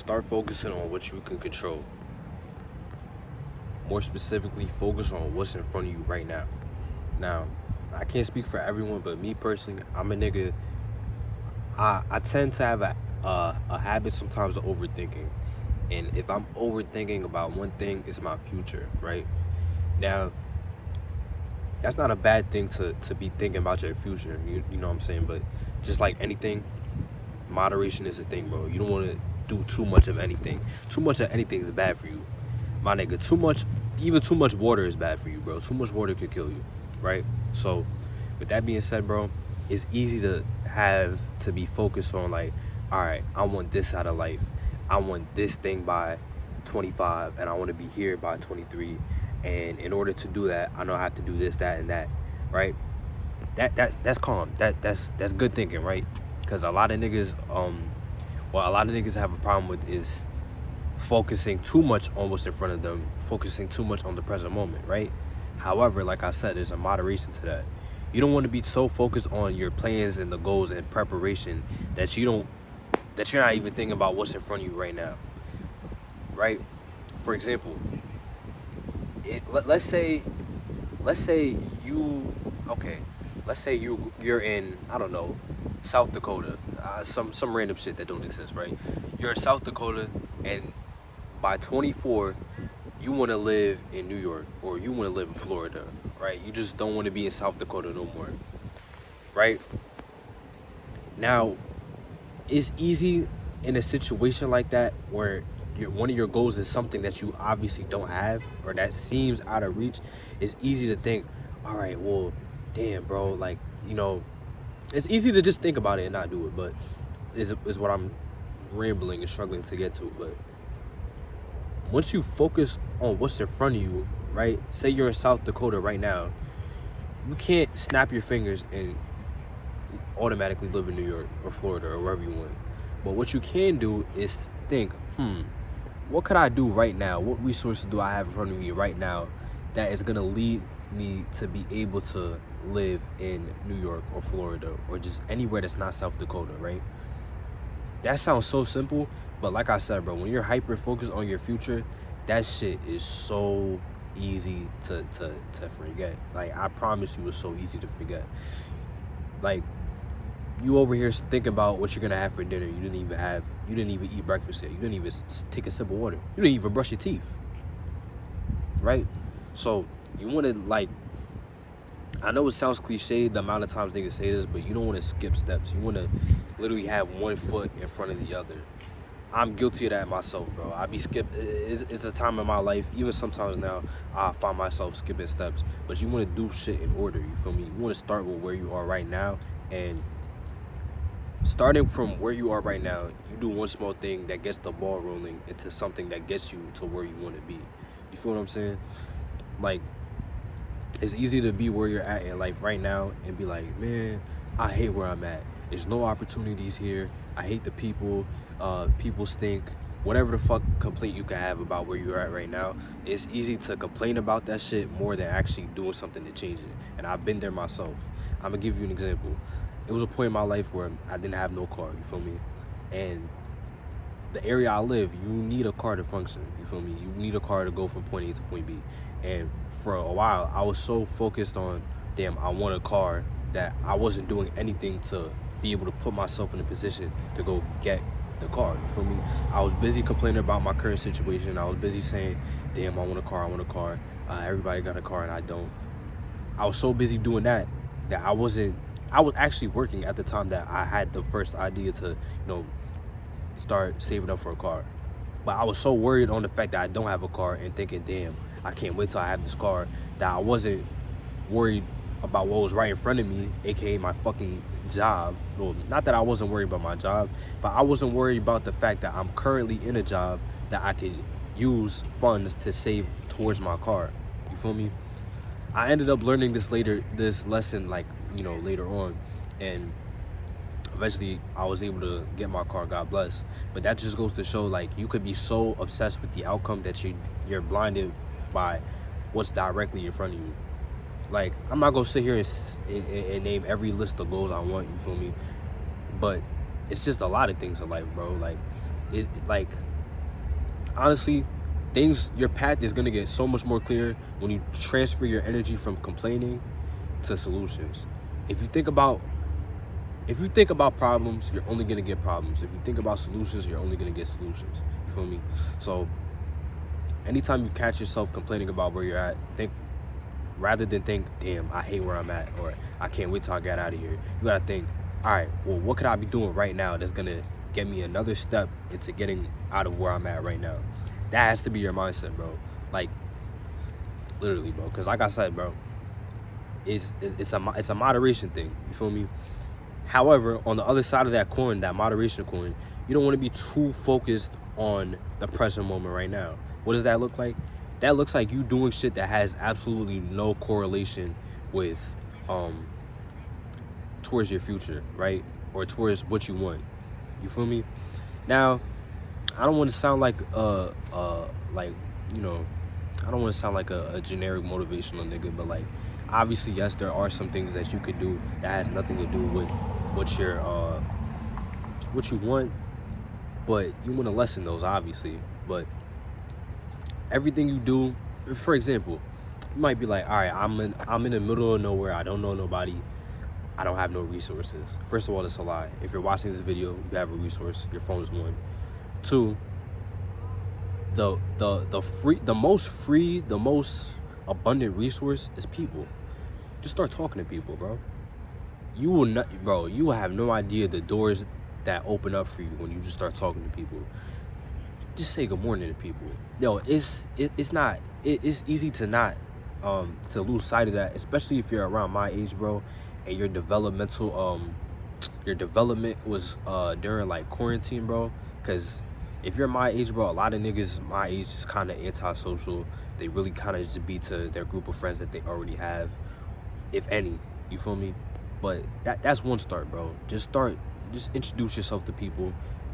Start focusing on what you can control. More specifically, focus on what's in front of you right now. Now, I can't speak for everyone, but me personally, I'm a nigga. I tend to have a habit sometimes of overthinking. And if I'm overthinking about one thing, it's my future, right? Now, that's not a bad thing to be thinking about your future. You know what I'm saying? But just like anything, moderation is a thing, bro. You don't want to do too much of anything. Too much of anything is bad for you, my nigga. Even too much water is bad for you, bro. Too much water could kill you, right? So, with that being said, bro, it's easy to be focused on like, all right, I want this out of life. I want this thing by 25, and I want to be here by 23. And in order to do that, I know I have to do this, that, and that, right? That's calm. That's good thinking, right? Because a lot of niggas, what a lot of niggas have a problem with is focusing too much on what's in front of them, focusing too much on the present moment, right? However, like I said, there's a moderation to that. You don't want to be so focused on your plans and the goals and preparation that you're not even thinking about what's in front of you right now, right? For example, let's say you're in, I don't know, South Dakota, some random shit that don't exist, right? You're in South Dakota, and by 24, you want to live in New York, or you want to live in Florida, right? You just don't want to be in South Dakota no more, right? Now, it's easy in a situation like that where one of your goals is something that you obviously don't have, or that seems out of reach. It's easy to think, all right, well, damn, bro, like, it's easy to just think about it and not do it, but is what I'm rambling and struggling to get to. But once you focus on what's in front of you, right? Say you're in South Dakota right now, you can't snap your fingers and automatically live in New York or Florida or wherever you want. But what you can do is think, what could I do right now? What resources do I have in front of me right now that is gonna lead me to be able to live in New York or Florida or just anywhere that's not South Dakota, right? That sounds so simple, but like I said, bro, when you're hyper focused on your future, that shit is so easy to forget. Like, I promise you, it's so easy to forget. Like, you over here thinking about what you're gonna have for dinner. You didn't even eat breakfast yet. You didn't even take a sip of water. You didn't even brush your teeth, right? So you want to, like, I know it sounds cliche the amount of times niggas say this, but you don't want to skip steps. You want to literally have one foot in front of the other. I'm guilty of that myself, bro. I be it's a time in my life, even sometimes now, I find myself skipping steps. But you want to do shit in order, you feel me? You want to start with where you are right now, and starting from where you are right now, you do one small thing that gets the ball rolling into something that gets you to where you want to be. You feel what I'm saying? Like, it's easy to be where you're at in life right now and be like, man, I hate where I'm at. There's no opportunities here. I hate the people. People stink. Whatever the fuck complaint you can have about where you're at right now, it's easy to complain about that shit more than actually doing something to change it. And I've been there myself. I'm gonna give you an example. It was a point in my life where I didn't have no car, you feel me? And the area I live, you need a car to function, you feel me? You need a car to go from point A to point B. And for a while, I was so focused on, damn, I want a car, that I wasn't doing anything to be able to put myself in a position to go get the car, you feel me? I was busy complaining about my current situation. I was busy saying, damn, I want a car. Everybody got a car and I don't. I was so busy doing that I was actually working at the time that I had the first idea to, start saving up for a car. But I was so worried on the fact that I don't have a car and thinking, damn, I can't wait till I have this car, that I wasn't worried about what was right in front of me, aka my fucking job. Well, not that I wasn't worried about my job, but I wasn't worried about the fact that I'm currently in a job that I could use funds to save towards my car. You feel me? I ended up learning this lesson, like, later on, and eventually I was able to get my car, God bless. But that just goes to show, like, you could be so obsessed with the outcome that you're blinded by what's directly in front of you. Like, I'm not gonna sit here and name every list of goals I want, you feel me? But it's just a lot of things in life, bro. Like, honestly, your path is gonna get so much more clear when you transfer your energy from complaining to solutions. If you think about problems, you're only gonna get problems. If you think about solutions, you're only gonna get solutions. You feel me? So anytime you catch yourself complaining about where you're at, rather than think, damn, I hate where I'm at, or I can't wait till I get out of here. You gotta think, all right, well, what could I be doing right now that's gonna get me another step into getting out of where I'm at right now? That has to be your mindset, bro. Like, literally, bro. Because like I said, bro, it's a moderation thing. You feel me? However, on the other side of that coin, that moderation coin, you don't want to be too focused on the present moment right now. What does that look like? That looks like you doing shit that has absolutely no correlation with towards your future, right? Or towards what you want. You feel me? Now, I don't want to sound like like, you know, I don't want to sound like a generic motivational nigga, but like, obviously, yes, there are some things that you could do that has nothing to do with what you want, but you want to lessen those, obviously. But everything you do, for example, you might be like, all right, I'm in the middle of nowhere, I don't know nobody, I don't have no resources. First of all, that's a lie. If you're watching this video, you have a resource. Your phone is one. Two, the most abundant resource is people. Just start talking to people, bro. You will have no idea the doors that open up for you when you just start talking to people. Just say good morning to people. Yo, it's easy to not to lose sight of that, especially if you're around my age, bro, and your development was during like quarantine, bro. Cause if you're my age, bro, a lot of niggas my age is kind of antisocial. They really kind of just be to their group of friends that they already have, if any. You feel me? But that's one start, bro. Just introduce yourself to people,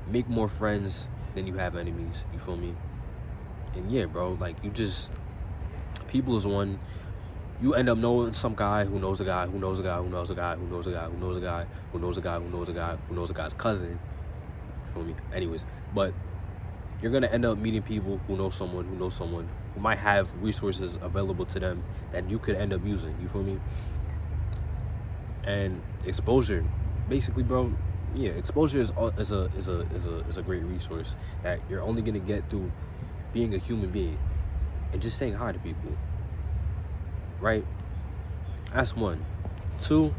make more friends than you have enemies. You feel me? And yeah, bro, like people is one. You end up knowing some guy who knows a guy who knows a guy who knows a guy who knows a guy who knows a guy who knows a guy who knows a guy who knows a guy's cousin. You feel me? Anyways, but you're gonna end up meeting people who know someone who might have resources available to them that you could end up using. You feel me? And exposure, basically, bro. Yeah, exposure is a great resource that you're only gonna get through being a human being and just saying hi to people, right? That's one. Two,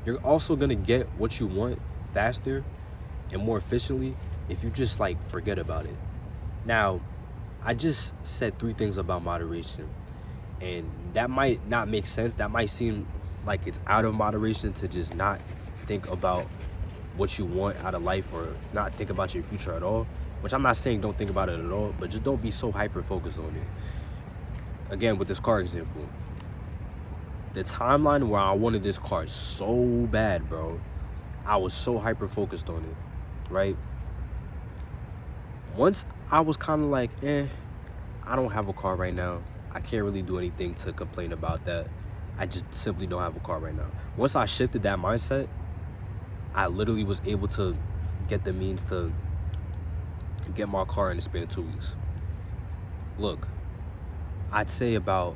you're also gonna get what you want faster and more efficiently if you just like forget about it. Now, I just said 3 things about moderation, and that might not make sense. That might seem like it's out of moderation to just not think about what you want out of life or not think about your future at all, which I'm not saying don't think about it at all, but just don't be so hyper focused on it. Again, with this car example, the timeline where I wanted this car so bad, bro, I was so hyper focused on it, right? Once I was kind of like, I don't have a car right now, I can't really do anything to complain about that. I just simply don't have a car right now. Once I shifted that mindset, I literally was able to get the means to get my car in the span of 2 weeks. Look, I'd say about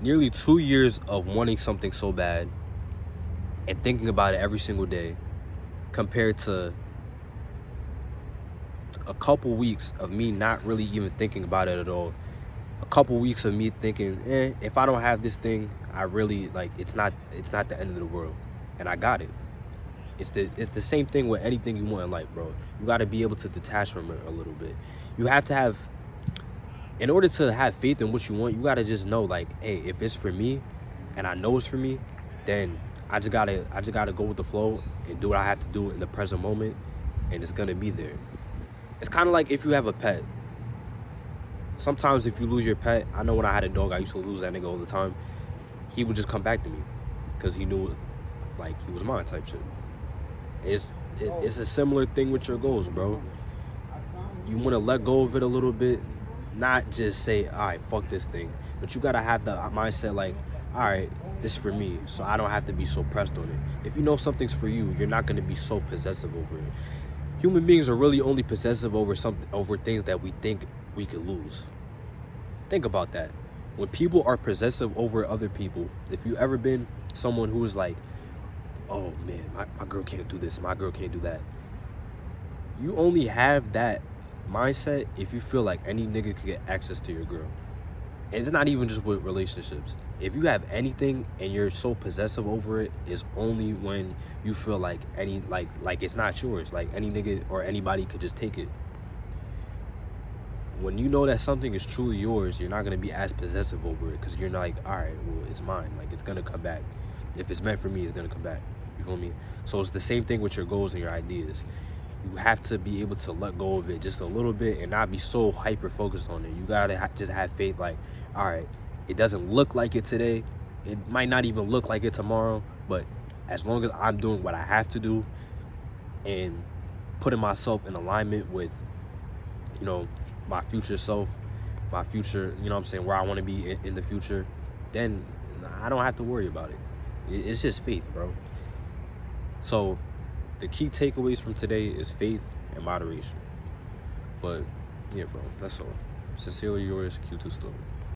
nearly 2 years of wanting something so bad and thinking about it every single day, compared to a couple weeks of me not really even thinking about it at all. A couple weeks of me thinking, if I don't have this thing, I really, like, it's not the end of the world. And I got it. It's the same thing with anything you want in life, bro. You got to be able to detach from it a little bit. You have to have, in order to have faith in what you want, you got to just know, like, hey, if it's for me and I know it's for me, then I just gotta go with the flow and do what I have to do in the present moment, and it's gonna be there. It's kind of like if you have a pet. Sometimes if you lose your pet, I know when I had a dog, I used to lose that nigga all the time. He would just come back to me because he knew, like, he was mine type shit. It's a similar thing with your goals, bro. You want to let go of it a little bit, not just say, all right, fuck this thing. But you got to have the mindset like, all right, this is for me, so I don't have to be so pressed on it. If you know something's for you, you're not going to be so possessive over it. human beings are really only possessive over things that we think we could lose. Think about that. When people are possessive over other people, if you ever been someone who is like, oh man, my girl can't do this, my girl can't do that. You only have that mindset if you feel like any nigga could get access to your girl. And it's not even just with relationships. If you have anything and you're so possessive over it, is only when you feel like like it's not yours. Like any nigga or anybody could just take it. When you know that something is truly yours, you're not gonna be as possessive over it, because you're not like, all right, well, it's mine. Like, it's gonna come back. If it's meant for me, it's gonna come back. You feel me? So it's the same thing with your goals and your ideas. You have to be able to let go of it just a little bit and not be so hyper focused on it. You gotta just have faith. Like, all right, it doesn't look like it today. It might not even look like it tomorrow. But as long as I'm doing what I have to do and putting myself in alignment with, you know, my future self, my future, you know what I'm saying, where I want to be in the future, then I don't have to worry about it. It's just faith, bro. So the key takeaways from today is faith and moderation. But yeah, bro, that's all. Sincerely yours, Q2 Story.